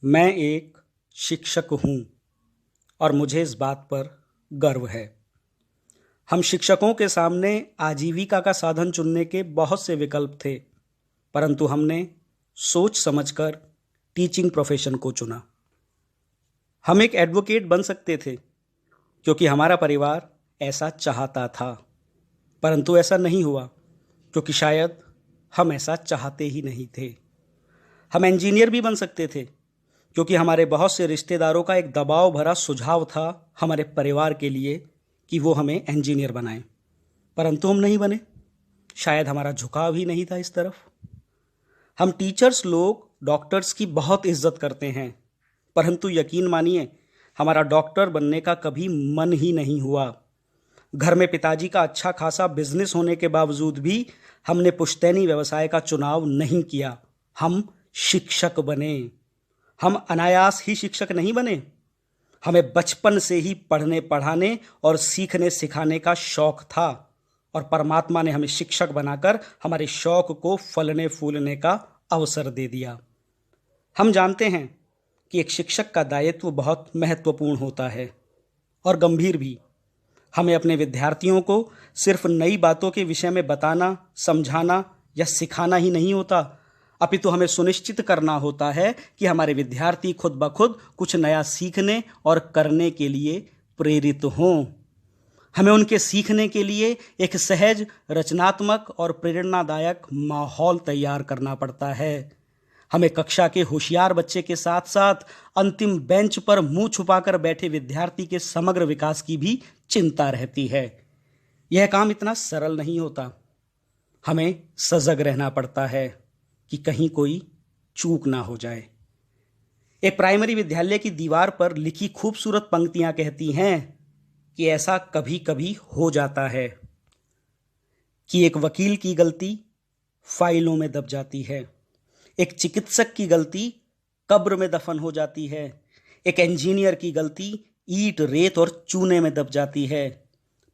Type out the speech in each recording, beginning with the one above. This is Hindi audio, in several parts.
मैं एक शिक्षक हूँ और मुझे इस बात पर गर्व है। हम शिक्षकों के सामने आजीविका का साधन चुनने के बहुत से विकल्प थे, परंतु हमने सोच समझकर टीचिंग प्रोफेशन को चुना। हम एक एडवोकेट बन सकते थे क्योंकि हमारा परिवार ऐसा चाहता था, परंतु ऐसा नहीं हुआ क्योंकि शायद हम ऐसा चाहते ही नहीं थे। हम इंजीनियर भी बन सकते थे क्योंकि हमारे बहुत से रिश्तेदारों का एक दबाव भरा सुझाव था हमारे परिवार के लिए कि वो हमें इंजीनियर बनाएं, परंतु हम नहीं बने। शायद हमारा झुकाव ही नहीं था इस तरफ। हम टीचर्स लोग डॉक्टर्स की बहुत इज्जत करते हैं, परंतु यकीन मानिए हमारा डॉक्टर बनने का कभी मन ही नहीं हुआ। घर में पिताजी का अच्छा खासा बिजनेस होने के बावजूद भी हमने पुश्तैनी व्यवसाय का चुनाव नहीं किया। हम शिक्षक बने। हम अनायास ही शिक्षक नहीं बने। हमें बचपन से ही पढ़ने पढ़ाने और सीखने सिखाने का शौक था और परमात्मा ने हमें शिक्षक बनाकर हमारे शौक को फलने फूलने का अवसर दे दिया। हम जानते हैं कि एक शिक्षक का दायित्व बहुत महत्वपूर्ण होता है और गंभीर भी। हमें अपने विद्यार्थियों को सिर्फ नई बातों के विषय में बताना, समझाना या सिखाना ही नहीं होता, अपितु हमें सुनिश्चित करना होता है कि हमारे विद्यार्थी खुद ब खुद कुछ नया सीखने और करने के लिए प्रेरित हों। हमें उनके सीखने के लिए एक सहज, रचनात्मक और प्रेरणादायक माहौल तैयार करना पड़ता है। हमें कक्षा के होशियार बच्चे के साथ साथ अंतिम बेंच पर मुंह छुपाकर बैठे विद्यार्थी के समग्र विकास की भी चिंता रहती है। यह काम इतना सरल नहीं होता। हमें सजग रहना पड़ता है कि कहीं कोई चूक ना हो जाए। एक प्राइमरी विद्यालय की दीवार पर लिखी खूबसूरत पंक्तियां कहती हैं कि ऐसा कभी कभी हो जाता है कि एक वकील की गलती फाइलों में दब जाती है, एक चिकित्सक की गलती कब्र में दफन हो जाती है, एक इंजीनियर की गलती ईंट, रेत और चूने में दब जाती है,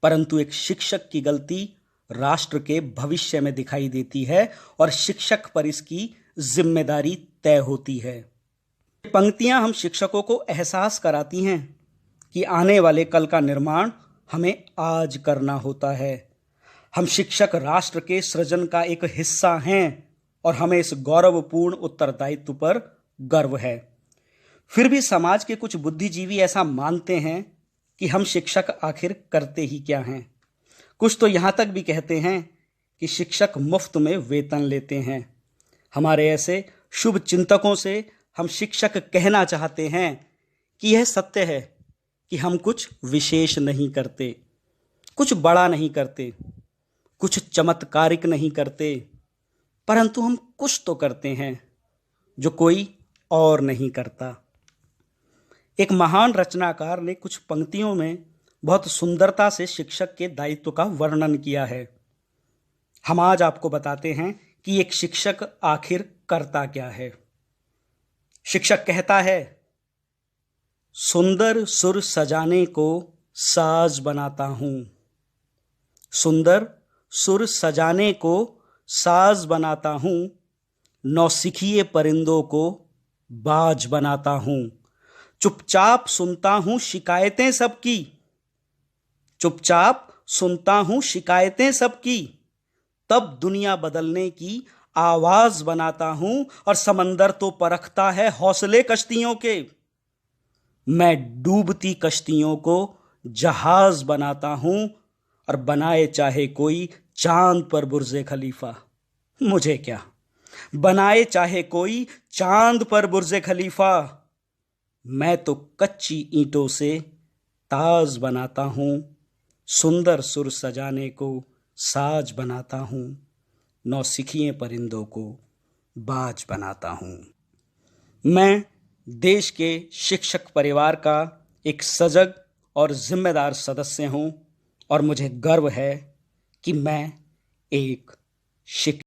परंतु एक शिक्षक की गलती राष्ट्र के भविष्य में दिखाई देती है और शिक्षक पर इसकी जिम्मेदारी तय होती है। पंक्तियां हम शिक्षकों को एहसास कराती हैं कि आने वाले कल का निर्माण हमें आज करना होता है। हम शिक्षक राष्ट्र के सृजन का एक हिस्सा हैं और हमें इस गौरवपूर्ण उत्तरदायित्व पर गर्व है। फिर भी समाज के कुछ बुद्धिजीवी ऐसा मानते हैं कि हम शिक्षक आखिर करते ही क्या हैं। कुछ तो यहाँ तक भी कहते हैं कि शिक्षक मुफ्त में वेतन लेते हैं। हमारे ऐसे शुभ चिंतकों से हम शिक्षक कहना चाहते हैं कि यह सत्य है कि हम कुछ विशेष नहीं करते, कुछ बड़ा नहीं करते, कुछ चमत्कारिक नहीं करते, परंतु हम कुछ तो करते हैं जो कोई और नहीं करता। एक महान रचनाकार ने कुछ पंक्तियों में बहुत सुंदरता से शिक्षक के दायित्व का वर्णन किया है। हम आज आपको बताते हैं कि एक शिक्षक आखिर करता क्या है। शिक्षक कहता है, सुंदर सुर सजाने को साज बनाता हूं। सुंदर सुर सजाने को साज बनाता हूं, नौसिखिए परिंदों को बाज बनाता हूं। चुपचाप सुनता हूं शिकायतें सबकी, चुपचाप सुनता हूं शिकायतें सबकी, तब दुनिया बदलने की आवाज बनाता हूं और समंदर तो परखता है हौसले कश्तियों के। मैं डूबती कश्तियों को जहाज बनाता हूं और बनाए चाहे कोई चांद पर बुर्जे खलीफा। मुझे क्या, बनाए चाहे कोई चांद पर बुर्जे खलीफा, मैं तो कच्ची ईंटों से ताज बनाता हूं। सुंदर सुर सजाने को साज बनाता हूं, नौसिखिए परिंदों को बाज बनाता हूं। मैं देश के शिक्षक परिवार का एक सजग और जिम्मेदार सदस्य हूं और मुझे गर्व है कि मैं एक शिक्षक